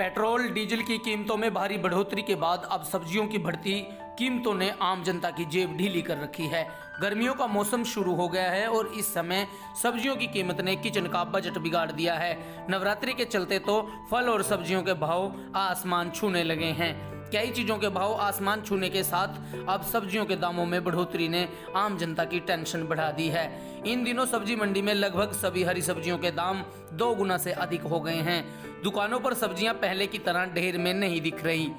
Petrol diesel की कीमतों में भारी बढ़ोतरी के बाद अब सब्जियों की बढ़ती कीमतों ने आम जनता की जेब ढीली कर रखी है। गर्मियों का मौसम शुरू हो गया है और इस समय सब्जियों की कीमत ने किचन का बजट बिगाड़ दिया है। नवरात्रि के चलते तो फल और सब्जियों के भाव आसमान छूने लगे हैं। कई चीजों के भाव आसमान छूने के साथ अब सब्जियों के दामों में बढ़ोतरी ने आम जनता की टेंशन बढ़ा दी है। इन दिनों सब्जी मंडी में लगभग सभी हरी सब्जियों के दाम 2 गुना से अधिक हो गए हैं। दुकानों पर सब्जियां पहले की तरह ढेर में नहीं दिख रही।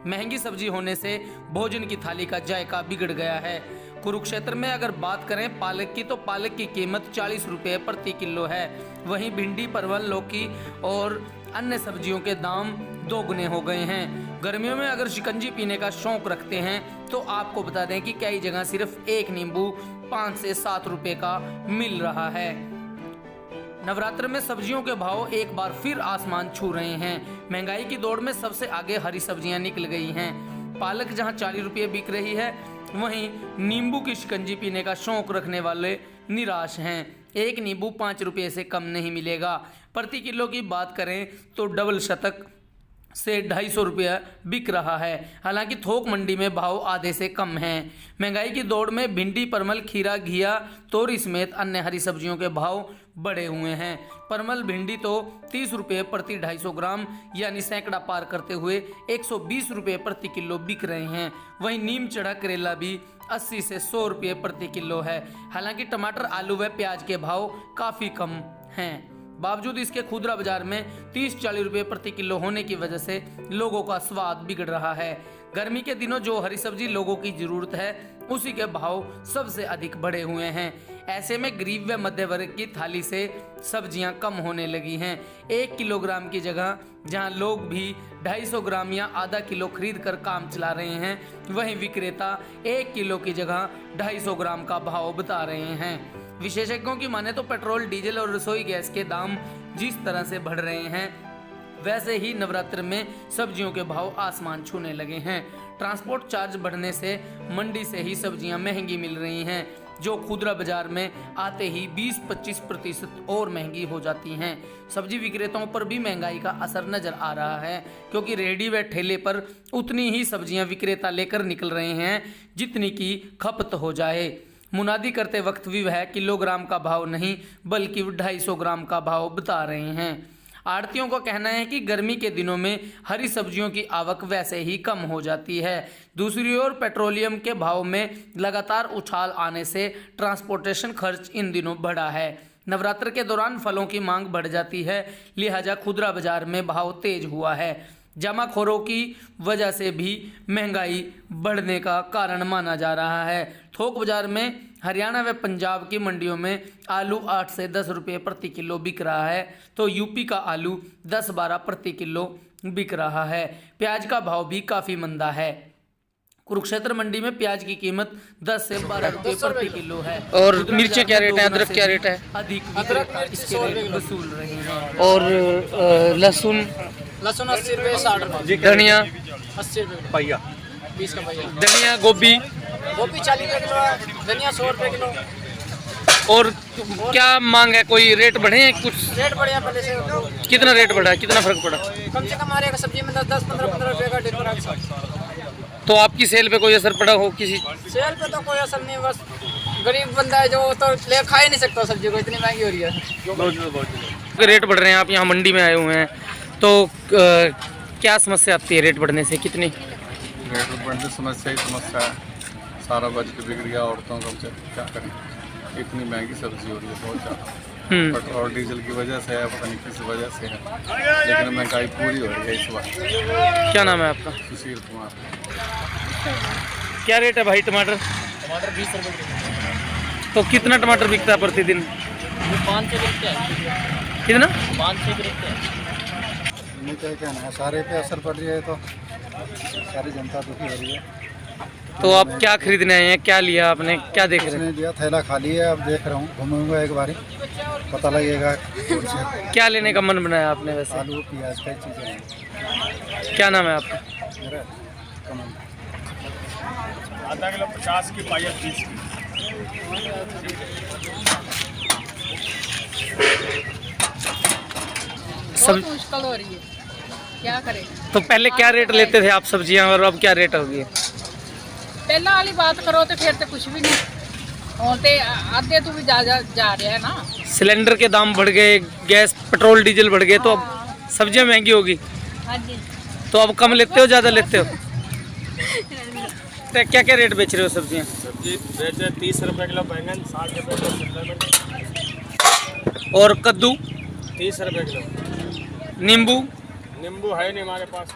महंगी सब्जी होने से भोजन की थाली का जायका बिगड़ गया है। कुरुक्षेत्र में अगर बात करें पालक की, तो पालक की कीमत 40 रुपये प्रति किलो है। वहीं भिंडी, परवल, लौकी और अन्य सब्जियों के दाम 2 गुने हो गए हैं। गर्मियों में अगर शिकंजी पीने का शौक रखते हैं तो आपको बता दें कि कई जगह सिर्फ एक नींबू 5 से 7 रुपए का मिल रहा है। नवरात्र में सब्जियों के भाव एक बार फिर आसमान छू रहे हैं। महंगाई की दौड़ में सबसे आगे हरी सब्जियां निकल गई हैं। पालक जहां 40 रुपये बिक रही है, वहीं नींबू की शिकंजी पीने का शौक रखने वाले निराश हैं। एक नींबू 5 रुपये से कम नहीं मिलेगा। प्रति किलो की बात करें तो डबल शतक से 250 रुपया बिक रहा है। हालांकि थोक मंडी में भाव आधे से कम हैं। महंगाई की दौड़ में भिंडी, परमल, खीरा, घिया, तोरी समेत अन्य हरी सब्जियों के भाव बढ़े हुए हैं। परमल, भिंडी तो 30 रुपये प्रति 250 ग्राम यानी सैकड़ा पार करते हुए 120 रुपये प्रति किलो बिक रहे हैं। वहीं नीम चढ़ा करेला भी 80 से 100 रुपये प्रति किलो है। हालांकि टमाटर, आलू व प्याज के भाव काफ़ी कम हैं। बावजूद इसके खुदरा बाजार में 30-40 रुपये प्रति किलो होने की वजह से लोगों का स्वाद बिगड़ रहा है। गर्मी के दिनों जो हरी सब्जी लोगों की जरूरत है, उसी के भाव सबसे अधिक बढ़े हुए हैं। ऐसे में गरीब व मध्य वर्ग की थाली से सब्जियां कम होने लगी हैं। 1 किलोग्राम की जगह जहां लोग भी 250 ग्राम या आधा किलो खरीद कर काम चला रहे हैं, वहीं विक्रेता 1 किलो की जगह 250 ग्राम का भाव बता रहे हैं। विशेषज्ञों की माने तो पेट्रोल, डीजल और रसोई गैस के दाम जिस तरह से बढ़ रहे हैं, वैसे ही नवरात्र में सब्जियों के भाव आसमान छूने लगे हैं। ट्रांसपोर्ट चार्ज बढ़ने से मंडी से ही सब्जियां महंगी मिल रही हैं, जो खुदरा बाजार में आते ही 20-25% और महंगी हो जाती हैं। सब्जी विक्रेताओं पर भी महंगाई का असर नजर आ रहा है, क्योंकि रेहड़ी व ठेले पर उतनी ही सब्जियां विक्रेता लेकर निकल रहे हैं जितनी की खपत हो जाए। मुनादी करते वक्त भी वह किलोग्राम का भाव नहीं बल्कि 250 ग्राम का भाव बता रहे हैं। आड़तियों का कहना है कि गर्मी के दिनों में हरी सब्जियों की आवक वैसे ही कम हो जाती है। दूसरी ओर पेट्रोलियम के भाव में लगातार उछाल आने से ट्रांसपोर्टेशन खर्च इन दिनों बढ़ा है। नवरात्र के दौरान फलों की मांग बढ़ जाती है, लिहाजा खुदरा बाजार में भाव तेज हुआ है। जमाखोरों की वजह से भी महंगाई बढ़ने का कारण माना जा रहा है। थोक बाजार में हरियाणा व पंजाब की मंडियों में आलू 8 से 10 रुपये प्रति किलो बिक रहा है, तो यूपी का आलू 10-12 प्रति किलो बिक रहा है। प्याज का भाव भी काफ़ी मंदा है। कुरुक्षेत्र मंडी में प्याज की कीमत 10 से 12 रुपये प्रति किलो है। और मिर्चें क्या रेट है? अदरक क्या रेट है? अधिक इसके रेट वसूल रहे हैं। और लहसुन 80 रुपये 60 रुपये। धनिया 80 रुपये पहिया, 20 का पहिया। धनिया, गोभी 40 रुपये किलो है। धनिया 100 रुपये किलो। और क्या मांग है? कोई रेट बढ़े हैं कुछ? रेट बढ़िया पहले से। कितना रेट बढ़ा है? कितना फर्क पड़ा? कम से कम हमारे सब्जी में 10-15 रुपये का डिफरेंस। तो आपकी सेल पे कोई असर पड़ा हो? किसी सेल पे तो कोई असर नहीं, बस गरीब बंदा है जो तो ले खा ही नहीं सकता सब्जी को, इतनी महंगी हो रही है। रेट बढ़ रहे हैं, आप यहाँ मंडी में आए हुए हैं, तो क्या समस्या आती है रेट बढ़ने से? कितनी रेट बढ़ने से समस्या है, सारा बजट बिगड़ गया औरतों का। क्या करें, इतनी महंगी सब्जी हो रही है, बहुत ज़्यादा। पेट्रोल डीजल की वजह से है, पता नहीं किस वजह से है, लेकिन महंगाई पूरी हो रही है इस बार। क्या नाम है आपका? सुशील कुमार। क्या रेट है भाई टमाटर? टमाटर 20 रुपये। तो कितना टमाटर बिकता है प्रतिदिन? 5 से बिकते हैं। कितना? 5 से बिकते हैं। नहीं क्या कहना है, सारे पे असर पड़ रही है, तो सारी जनता दुखी हो रही है। तो आप क्या खरीदने आए हैं? क्या लिया आपने? क्या देख रहे हैं? लिया, थैला खाली है, अब देख रहा हूँ, घूमूंगा एक बारी, पता लगेगा। क्या लेने का मन बनाया आपने वैसे? आलू, प्याज, कई चीज़ें हैं। क्या नाम है आपका? मेरा कमल। आधा किलो 50 की, पाइया 30 की। सब मुश्किल हो रही है। क्या करें। तो पहले क्या रेट लेते थे आप सब्जियां और अब क्या रेट होगी? पहला वाली बात करो तो फिर तो कुछ भी नहीं और ते आधे तो भी जा रहा है ना। सिलेंडर के दाम बढ़ गए, गैस पेट्रोल डीजल बढ़ गए, तो अब सब्जियां महंगी होगी। हाँ जी। तो अब कम लेते हो ज़्यादा लेते हो? तो क्या क्या रेट बेच रहे हो सब्जियां? सब्जी बेचे 30 रुपए किलो बैंगन, 60 रुपए किलो शिमला मिर्च, और कद्दू, 30 रुपए किलो। नींबू, नींबू है नहीं हमारे पास।